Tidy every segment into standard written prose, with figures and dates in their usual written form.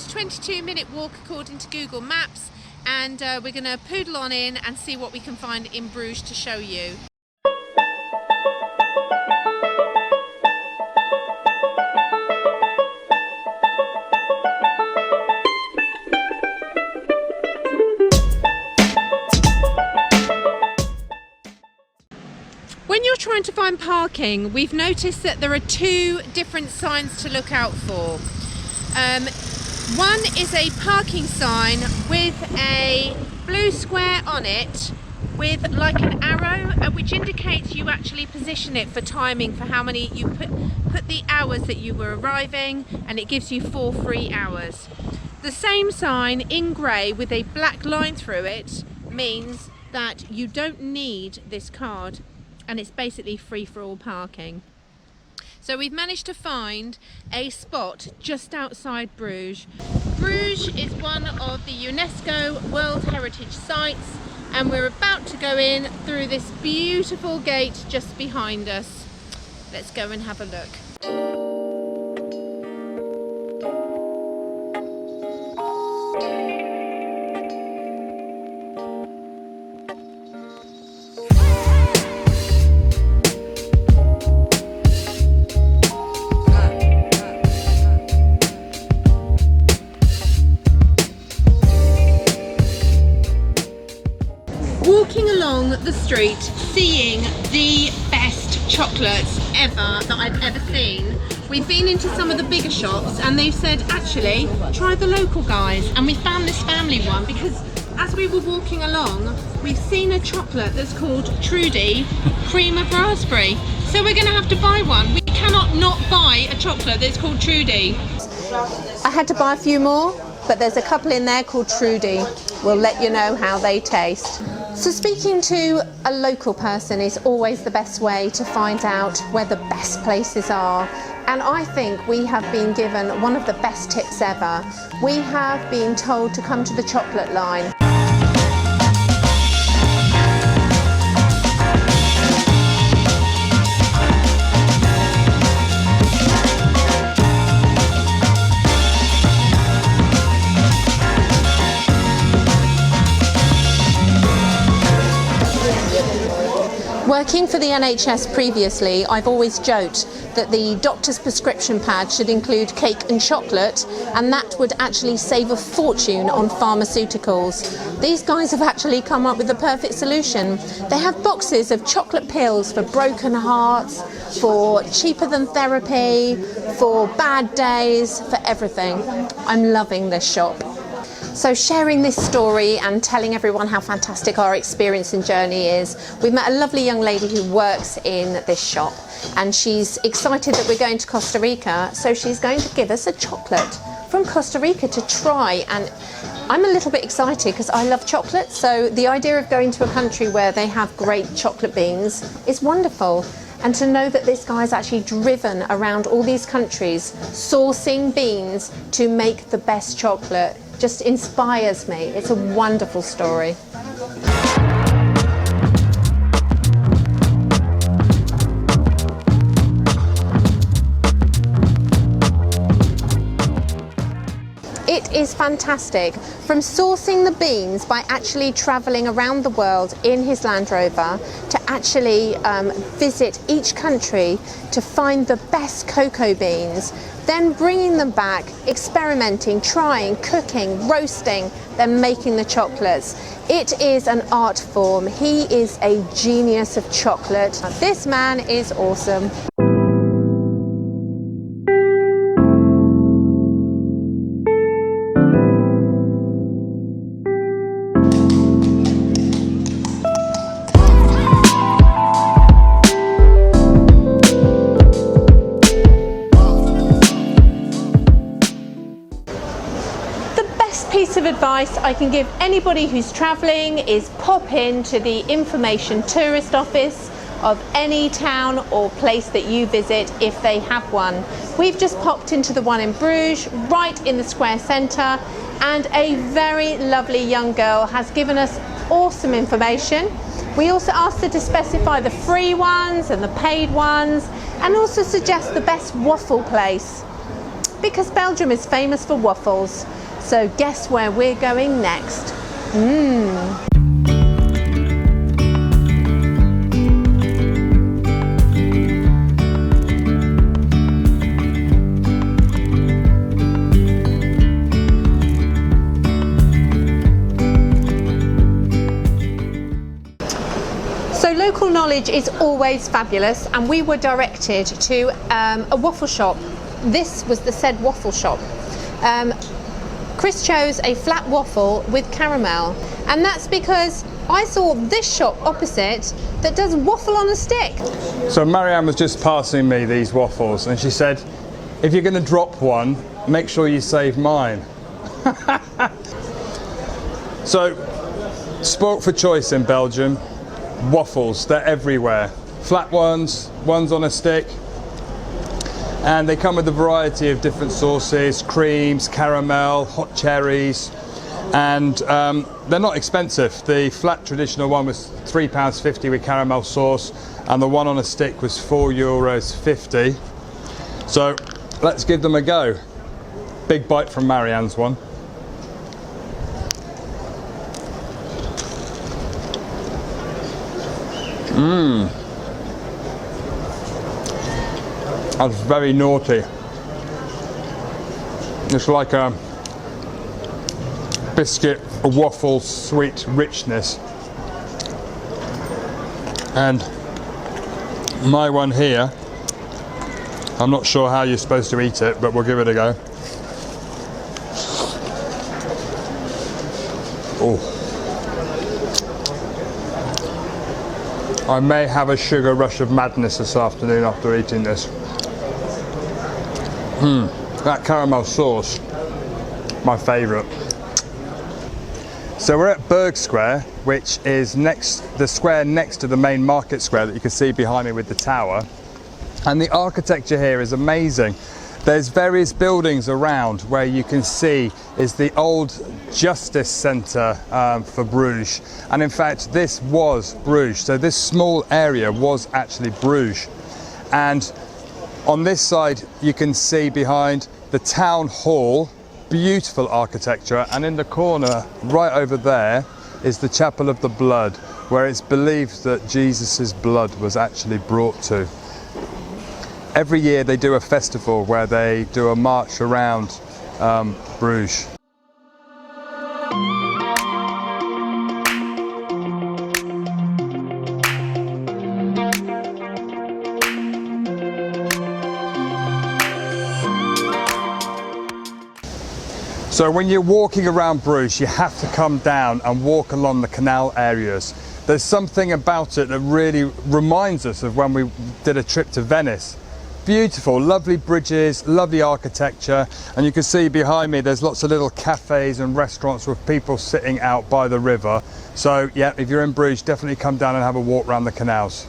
22-minute walk according to Google Maps, and we're going to poodle on in and see what we can find in Bruges to show you. When you're trying to find parking, we've noticed that there are two different signs to look out for. One is a parking sign with a blue square on it with like an arrow, which indicates you actually position it for timing, for how many you put the hours that you were arriving, and it gives you 4 free hours. The same sign in grey with a black line through it means that you don't need this card, and it's basically free for all parking. So we've managed to find a spot just outside Bruges. Bruges is one of the UNESCO World Heritage Sites, and we're about to go in through this beautiful gate just behind us. Let's go and have a look. Walking along the street, seeing the best chocolates ever that I've ever seen. We've been into some of the bigger shops and they've said, actually, try the local guys. And we found this family one because as we were walking along, we've seen a chocolate that's called Trudy, cream of raspberry. So we're gonna have to buy one. We cannot not buy a chocolate that's called Trudy. I had to buy a few more, but there's a couple in there called Trudy. We'll let you know how they taste. So speaking to a local person is always the best way to find out where the best places are. And I think we have been given one of the best tips ever. We have been told to come to the chocolate line. Working for the NHS previously, I've always joked that the doctor's prescription pad should include cake and chocolate, and that would actually save a fortune on pharmaceuticals. These guys have actually come up with the perfect solution. They have boxes of chocolate pills for broken hearts, for cheaper than therapy, for bad days, for everything. I'm loving this shop. So sharing this story and telling everyone how fantastic our experience and journey is, we've met a lovely young lady who works in this shop, and she's excited that we're going to Costa Rica, so she's going to give us a chocolate from Costa Rica to try. And I'm a little bit excited because I love chocolate, so the idea of going to a country where they have great chocolate beans is wonderful. And to know that this guy's actually driven around all these countries sourcing beans to make the best chocolate just inspires me. It's a wonderful story. It is fantastic. From sourcing the beans by actually travelling around the world in his Landrover to actually visit each country to find the best cocoa beans, then bringing them back, experimenting, trying, cooking, roasting, then making the chocolates. It is an art form. He is a genius of chocolate. This man is awesome. Piece of advice I can give anybody who's travelling is pop into the information tourist office of any town or place that you visit if they have one. We've just popped into the one in Bruges, right in the square centre, and a very lovely young girl has given us awesome information. We also asked her to specify the free ones and the paid ones, and also suggest the best waffle place. because Belgium is famous for waffles. So guess where we're going next? Mmm. Local knowledge is always fabulous, and we were directed to a waffle shop. This was the said waffle shop. Chris chose a flat waffle with caramel, and that's because I saw this shop opposite that does waffle on a stick. So Marianne was just passing me these waffles, and she said, if you're going to drop one, make sure you save mine. So, sport for choice in Belgium. Waffles, they're everywhere. Flat ones, ones on a stick, and they come with a variety of different sauces, creams, caramel, hot cherries, and they're not expensive. The flat traditional one was £3.50 with caramel sauce, and the one on a stick was €4.50. So let's give them a go. Big bite from Marianne's one. Mmm. That's very naughty. It's like a biscuit, a waffle, sweet richness. And my one here, I'm not sure how you're supposed to eat it, but we'll give it a go. Oh. I may have a sugar rush of madness this afternoon after eating this. That caramel sauce, my favourite. So we're at Burg Square, which is the square next to the main market square that you can see behind me with the tower. And the architecture here is amazing. There's various buildings around where you can see is the old justice centre for Bruges, and in fact this was Bruges, so this small area was actually Bruges. And on this side you can see behind the town hall, beautiful architecture, and in the corner right over there is the Chapel of the Blood, where it's believed that Jesus's blood was actually brought to. Every year they do a festival where they do a march around Bruges. So when you're walking around Bruges, you have to come down and walk along the canal areas. There's something about it that really reminds us of when we did a trip to Venice. Beautiful, lovely bridges, lovely architecture, and you can see behind me there's lots of little cafes and restaurants with people sitting out by the river. So yeah, if you're in Bruges, definitely come down and have a walk around the canals.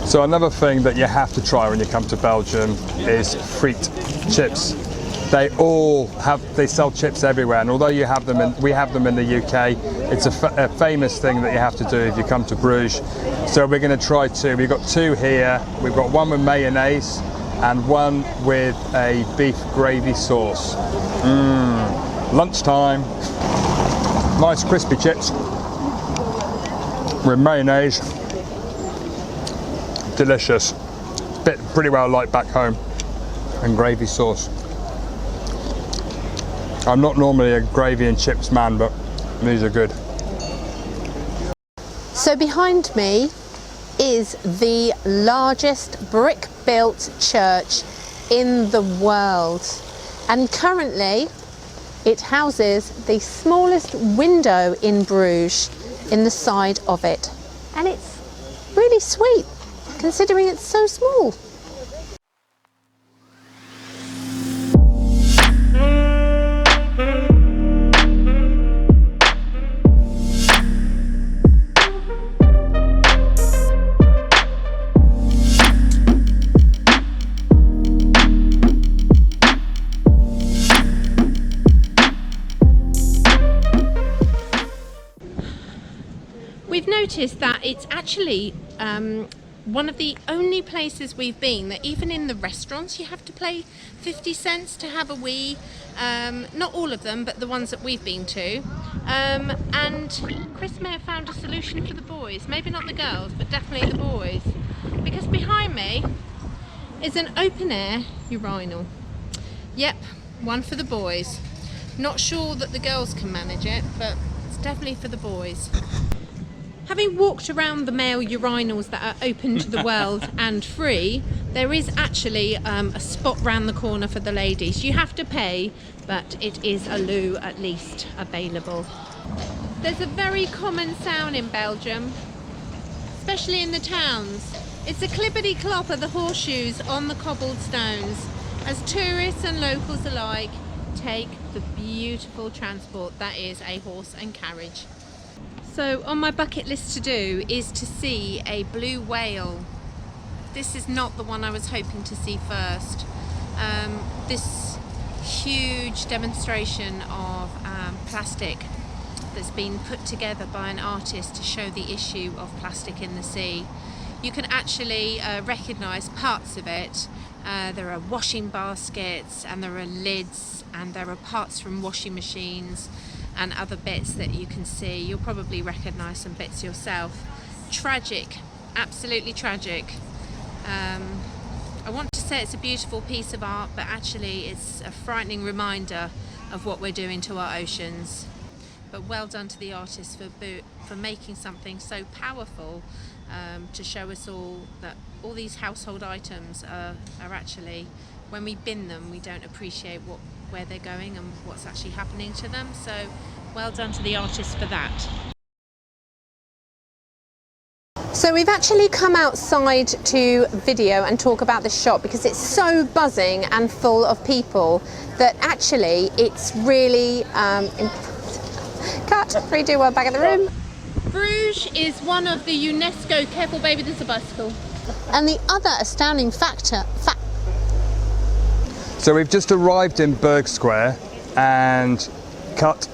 So another thing that you have to try when you come to Belgium is frites, chips. They sell chips everywhere, and although we have them in the UK, it's a famous thing that you have to do if you come to Bruges. So we're going to try two. We've got two here. We've got one with mayonnaise and one with a beef gravy sauce. Lunchtime. Nice crispy chips with mayonnaise. Delicious. Pretty well like back home. And gravy sauce. I'm not normally a gravy and chips man, but these are good. So behind me is the largest brick-built church in the world, and currently it houses the smallest window in Bruges in the side of it, and it's really sweet considering it's so small. noticed that it's actually one of the only places we've been that even in the restaurants you have to pay 50 cents to have a wee. Not all of them, but the ones that we've been to. And Chris may have found a solution for the boys. Maybe not the girls, but definitely the boys. Because behind me is an open air urinal. Yep, one for the boys. Not sure that the girls can manage it, but it's definitely for the boys. Having walked around the male urinals that are open to the world and free, there is actually a spot round the corner for the ladies. You have to pay, but it is a loo at least available. There's a very common sound in Belgium, especially in the towns. It's a clippity-clop of the horseshoes on the cobbled stones as tourists and locals alike take the beautiful transport that is a horse and carriage. So on my bucket list to do is to see a blue whale. This is not the one I was hoping to see first. This huge demonstration of plastic that's been put together by an artist to show the issue of plastic in the sea. You can actually recognise parts of it. There are washing baskets and there are lids and there are parts from washing machines and other bits that you can see. You'll probably recognise some bits yourself. Tragic, absolutely tragic. I want to say it's a beautiful piece of art, but actually it's a frightening reminder of what we're doing to our oceans. But well done to the artist for making something so powerful to show us all that all these household items are actually, when we bin them, we don't appreciate where they're going and what's actually happening to them. So well done to the artist for that. So we've actually come outside to video and talk about the shop because it's so buzzing and full of people that actually it's really cut, 3, 2, 1, back in the room. Bruges is one of the UNESCO, careful baby, there's a bicycle. And the other astounding So we've just arrived in Burg Square and cut.